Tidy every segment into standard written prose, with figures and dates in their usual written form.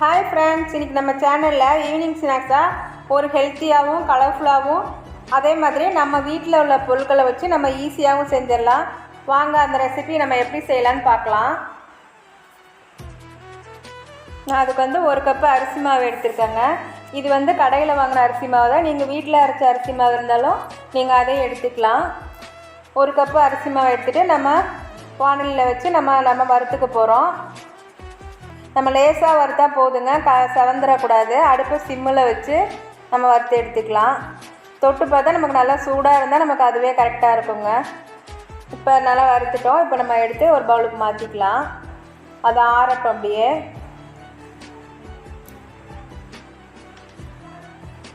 Hi friends, இன்றைக்கி நம்ம சேனலில் ஈவினிங் ஸ்நாக்ஸாக ஒரு ஹெல்த்தியாகவும் கலர்ஃபுல்லாகவும் அதே மாதிரி நம்ம வீட்டில் உள்ள பொருட்களை வச்சு நம்ம ஈஸியாகவும் செஞ்சிடலாம். வாங்க அந்த ரெசிபி நம்ம எப்படி செய்யலான்னு பார்க்கலாம். நான் அதுக்கு ஒரு கப்பு அரிசி மாவு எடுத்துருக்கேங்க. இது கடையில் வாங்கின அரிசி மாவு தான். நீங்கள் வீட்டில் அரைச்ச அரிசி மாவு இருந்தாலும் நீங்கள் அதையும் எடுத்துக்கலாம். ஒரு கப்பு அரிசி மாவு எடுத்துகிட்டு நம்ம வானலியில் வச்சு நம்ம வறுத்துக்க போகிறோம். நம்ம லேசாக வறுத்தா போதுங்க, செவந்துடக்கூடாது. அடுப்பு சிம்மில் வச்சு நம்ம வறுத்து எடுத்துக்கலாம். தொட்டு பார்த்தா நமக்கு நல்லா சூடாக இருந்தால் நமக்கு அதுவே கரெக்டாக இருக்குங்க. இப்போ நல்லா வறுத்துட்டோம். இப்போ நம்ம எடுத்து ஒரு பவுலுக்கு மாற்றிக்கலாம். அது ஆறட்டும். அப்படியே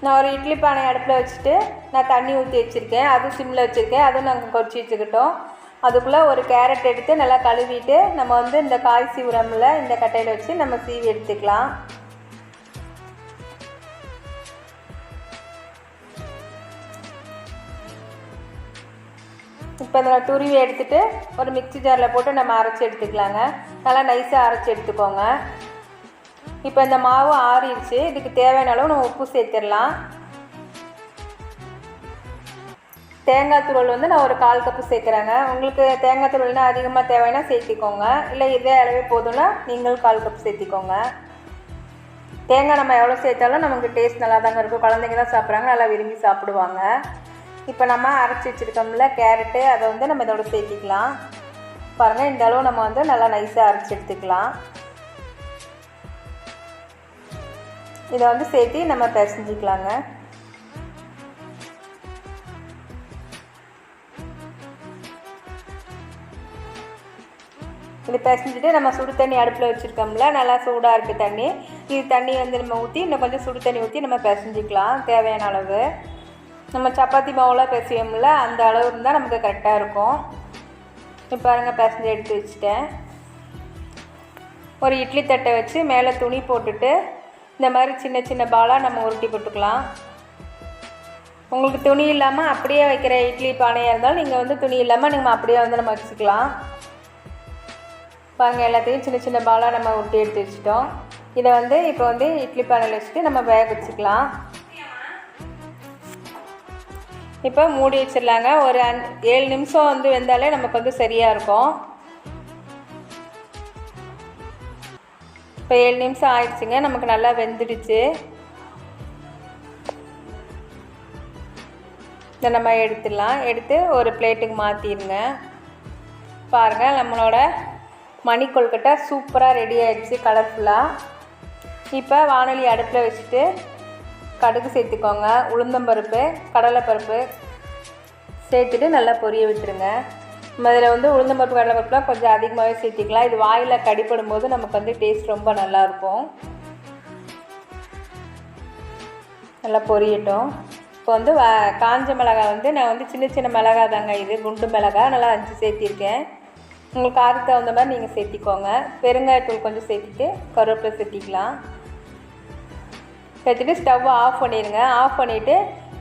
நான் ஒரு இட்லி பானை அடுப்பில் வச்சுட்டு நான் தண்ணி ஊற்றி வச்சுருக்கேன். அதுவும் சிம்மில் வச்சுருக்கேன். அதுவும் நாங்கள் கொதிச்சு வச்சுக்கிட்டோம். அதுக்குள்ளே ஒரு கேரட் எடுத்து நல்லா கழுவிட்டு நம்ம இந்த காய் சீவுரமில் இந்த கட்டையில் வச்சு நம்ம சீவி எடுத்துக்கலாம். இப்போ இதில் துருவி எடுத்துகிட்டு ஒரு மிக்ஸி ஜாரில் போட்டு நம்ம அரைச்சி எடுத்துக்கலாங்க. நல்லா நைஸாக அரைச்சி எடுத்துக்கோங்க. இப்போ இந்த மாவு ஆறிடுச்சு. இதுக்கு தேவையான அளவு நம்ம உப்பு சேர்த்துடலாம். தேங்காய் துருவல் நான் ஒரு 1/4 கப்பு சேர்க்குறேங்க. உங்களுக்கு தேங்காய் துருவல்னால் அதிகமாக தேவைன்னா சேர்த்திக்கோங்க. இல்லை இதே அளவே போதும்னா நீங்கள் 1/4 கப்பு சேர்த்திக்கோங்க. தேங்காய் நம்ம எவ்வளோ சேர்த்தாலும் நமக்கு டேஸ்ட் நல்லா தாங்க இருக்கும். குழந்தைங்க தான் சாப்பிட்றாங்க, நல்லா விரும்பி சாப்பிடுவாங்க. இப்போ நம்ம அரைச்சி வச்சுருக்கோம்ல கேரட்டு, அதை நம்ம இதோட சேர்த்திக்கலாம். பாருங்கள், இந்த அளவு நம்ம நல்லா நைஸாக அரைச்சி எடுத்துக்கலாம். இதை சேர்த்து நம்ம பிசைஞ்சிக்கலாங்க. இது பிசைஞ்சிட்டு நம்ம சுடு தண்ணி அடுப்பில் வச்சுருக்கோம்ல, நல்லா சூடாக இருக்குது தண்ணி. இது தண்ணி நம்ம ஊற்றி இன்னும் கொஞ்சம் சுடு தண்ணி ஊற்றி நம்ம பிசைஞ்சிக்கலாம். தேவையான அளவு நம்ம சப்பாத்தி மாவுலாம் பிசையோம்ல, அந்த அளவு இருந்தால் நமக்கு கரெக்டாக இருக்கும். இப்போ பாருங்கள், பிசைஞ்சு எடுத்து வச்சுட்டேன். ஒரு இட்லி தட்டை வச்சு மேலே துணி போட்டுட்டு இந்த மாதிரி சின்ன சின்ன பாலாக நம்ம உருட்டி போட்டுக்கலாம். உங்களுக்கு துணி இல்லாமல் அப்படியே வைக்கிற இட்லி பானையாக இருந்தாலும் நீங்கள் துணி இல்லாமல் நம்ம அப்படியே நம்ம வச்சுக்கலாம். பாருங்கள், எல்லாத்தையும் சின்ன சின்ன பாலாக நம்ம உருட்டி எடுத்து வச்சுட்டோம். இதை இப்போ இட்லி பானையில் வச்சுட்டு நம்ம வேக வச்சுக்கலாம். இப்போ மூடி வச்சிடலாங்க. ஒரு 7 நிமிஷம் வெந்தாலே நமக்கு சரியாக இருக்கும். இப்போ 7 நிமிஷம் ஆயிடுச்சுங்க. நமக்கு நல்லா வெந்துடுச்சு. இதை நம்ம எடுத்துடலாம். எடுத்து ஒரு பிளேட்டுக்கு மாற்றிடுங்க. பாருங்கள், நம்மளோட மணி கொழுக்கட்டை சூப்பராக ரெடி ஆகிடுச்சு, கலர்ஃபுல்லாக. இப்போ வானொலி அடுப்பில் வச்சுட்டு கடுகு சேர்த்துக்கோங்க. உளுந்தம்பருப்பு, கடலைப்பருப்பு சேர்த்துட்டு நல்லா பொரிய விட்டுருங்க. நம்ம இதில் உளுந்தம்பருப்பு, கடலைப்பருப்புலாம் கொஞ்சம் அதிகமாகவே சேர்த்திக்கலாம். இது வாயில் கடிப்படும் போது நமக்கு டேஸ்ட் ரொம்ப நல்லாயிருக்கும். நல்லா பொரியட்டும். இப்போ காஞ்ச மிளகாய் நான் சின்ன சின்ன மிளகாய் தாங்க, இது குண்டு மிளகாய், நல்லா 5 சேர்த்திருக்கேன். உங்களுக்கு காரத்துக்கு தகுந்த மாதிரி நீங்கள் சேர்த்திக்கோங்க. பெருங்காயத்தூள் கொஞ்சம் சேர்த்துட்டு கருவேப்பிலை சேர்த்திக்கலாம். சேர்த்துட்டு ஸ்டவ் ஆஃப் பண்ணிடுங்க. ஆஃப் பண்ணிவிட்டு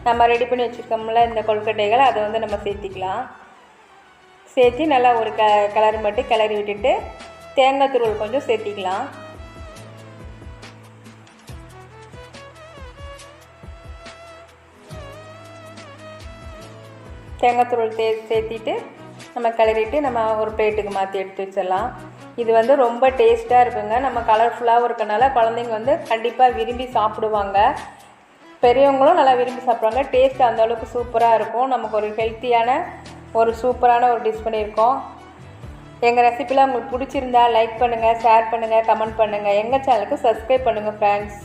நம்ம ரெடி பண்ணி வச்சுருக்கோம்ல இந்த கொழுக்கட்டைகளை அதை நம்ம சேர்த்திக்கலாம். சேர்த்து நல்லா ஒரு கலர் மட்டும் கிளறி விட்டுட்டு தேங்காய் துருவல் கொஞ்சம் சேர்த்திக்கலாம். தேங்காய் துருவல் சேர்த்திட்டு நம்ம கிளறிட்டு நம்ம ஒரு பிளேட்டுக்கு மாற்றி எடுத்து வச்சிடலாம். இது ரொம்ப டேஸ்ட்டாக இருக்குங்க. நம்ம கலர்ஃபுல்லாகவும் இருக்கனால குழந்தைங்க கண்டிப்பாக விரும்பி சாப்பிடுவாங்க. பெரியவங்களும் நல்லா விரும்பி சாப்பிடுவாங்க. டேஸ்ட் அந்த அளவுக்கு சூப்பராக இருக்கும். நமக்கு ஒரு ஹெல்த்தியான ஒரு சூப்பரான ஒரு டிஷ் பண்ணியிருக்கோம். எங்கள் ரெசிபிலாம் உங்களுக்கு பிடிச்சிருந்தா லைக் பண்ணுங்கள், ஷேர் பண்ணுங்கள், கமெண்ட் பண்ணுங்கள். எங்கள் சேனலுக்கு சப்ஸ்கிரைப் பண்ணுங்கள் ஃப்ரெண்ட்ஸ்.